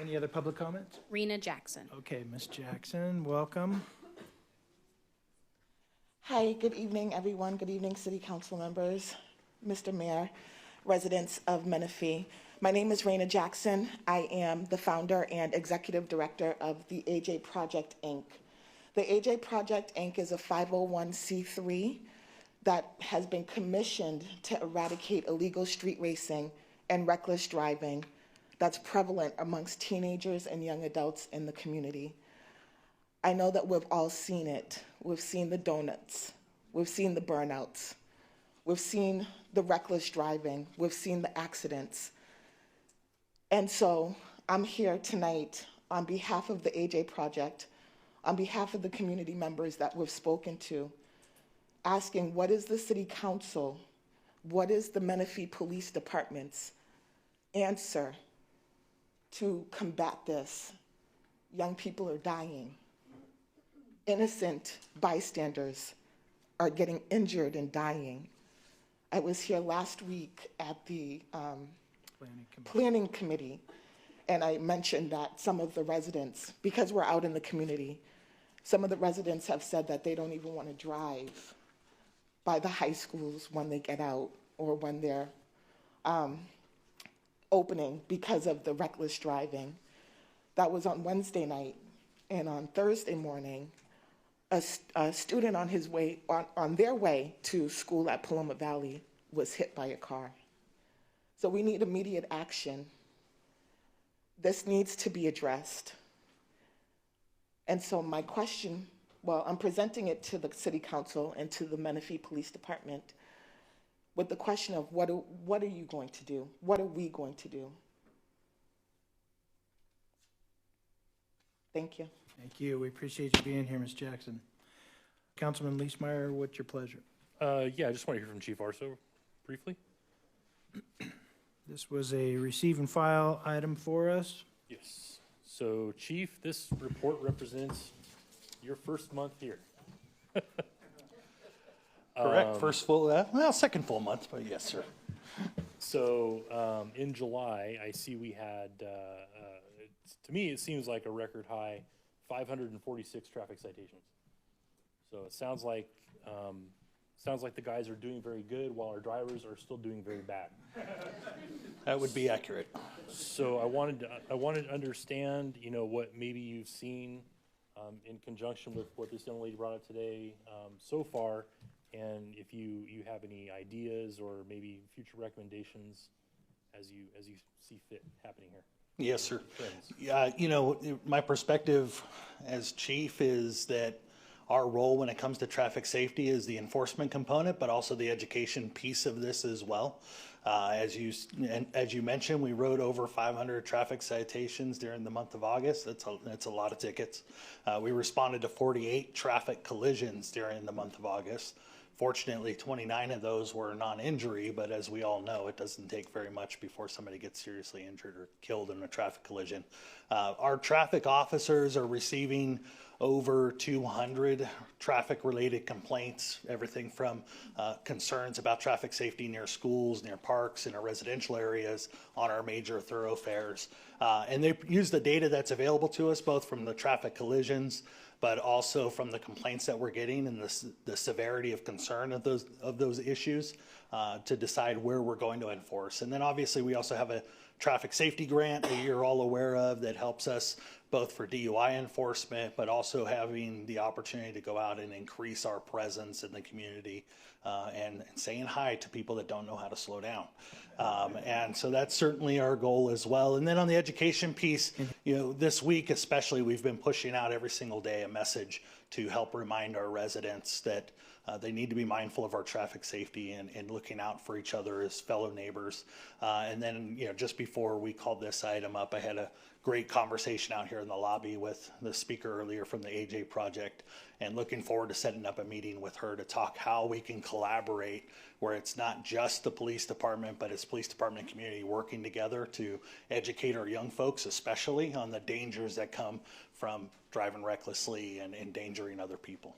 Any other public comments? Rena Jackson. Okay, Ms. Jackson, welcome. Hi, good evening, everyone. Good evening, City Council members, Mr. Mayor, residents of Menifee. My name is Rena Jackson. I am the founder and executive director of the AJ Project, Inc. The AJ Project, Inc. is a 501c3 that has been commissioned to eradicate illegal street racing and reckless driving that's prevalent amongst teenagers and young adults in the community. I know that we've all seen it. We've seen the donuts. We've seen the burnouts. We've seen the reckless driving. We've seen the accidents. And so I'm here tonight on behalf of the AJ Project, on behalf of the community members that we've spoken to, asking what is the City Council, what is the Menifee Police Department's answer to combat this? Young people are dying. Innocent bystanders are getting injured and dying. I was here last week at the planning committee, and I mentioned that some of the residents, because we're out in the community, some of the residents have said that they don't even want to drive by the high schools when they get out or when they're opening because of the reckless driving. That was on Wednesday night, and on Thursday morning, a student on his way, on their way to school at Paloma Valley was hit by a car. So we need immediate action. This needs to be addressed. And so my question, well, I'm presenting it to the City Council and to the Menifee Police Department with the question of what are you going to do? What are we going to do? Thank you. Thank you. We appreciate you being here, Ms. Jackson. Councilman Leesmeyer, what's your pleasure? Yeah, I just want to hear from Chief Arso briefly. This was a receive and file item for us. Yes. So, Chief, this report represents your first month here. Correct. First full, second full month, but yes, sir. So, in July, I see we had, to me, it seems like a record high 546 traffic citations. So it sounds like the guys are doing very good while our drivers are still doing very bad. That would be accurate. So I wanted to understand, what maybe you've seen in conjunction with what this young lady brought up today so far, and if you have any ideas or maybe future recommendations as you see fit happening here. Yes, sir. Yeah, my perspective as chief is that our role when it comes to traffic safety is the enforcement component, but also the education piece of this as well. As you mentioned, we wrote over 500 traffic citations during the month of August. That's a lot of tickets. We responded to 48 traffic collisions during the month of August. Fortunately, 29 of those were non-injury, but as we all know, it doesn't take very much before somebody gets seriously injured or killed in a traffic collision. Our traffic officers are receiving over 200 traffic-related complaints, everything from concerns about traffic safety near schools, near parks, in our residential areas, on our major thoroughfares. And they use the data that's available to us, both from the traffic collisions, but also from the complaints that we're getting and the severity of concern of those issues to decide where we're going to enforce. And then obviously we also have a traffic safety grant that you're all aware of that helps us both for DUI enforcement, but also having the opportunity to go out and increase our presence in the community and saying hi to people that don't know how to slow down. And so that's certainly our goal as well. And then on the education piece, this week especially, we've been pushing out every single day a message to help remind our residents that they need to be mindful of our traffic safety and looking out for each other as fellow neighbors. And then, just before we called this item up, I had a great conversation out here in the lobby with the speaker earlier from the AJ Project, and looking forward to setting up a meeting with her to talk how we can collaborate where it's not just the police department, but it's police department and community working together to educate our young folks, especially on the dangers that come from driving recklessly and endangering other people.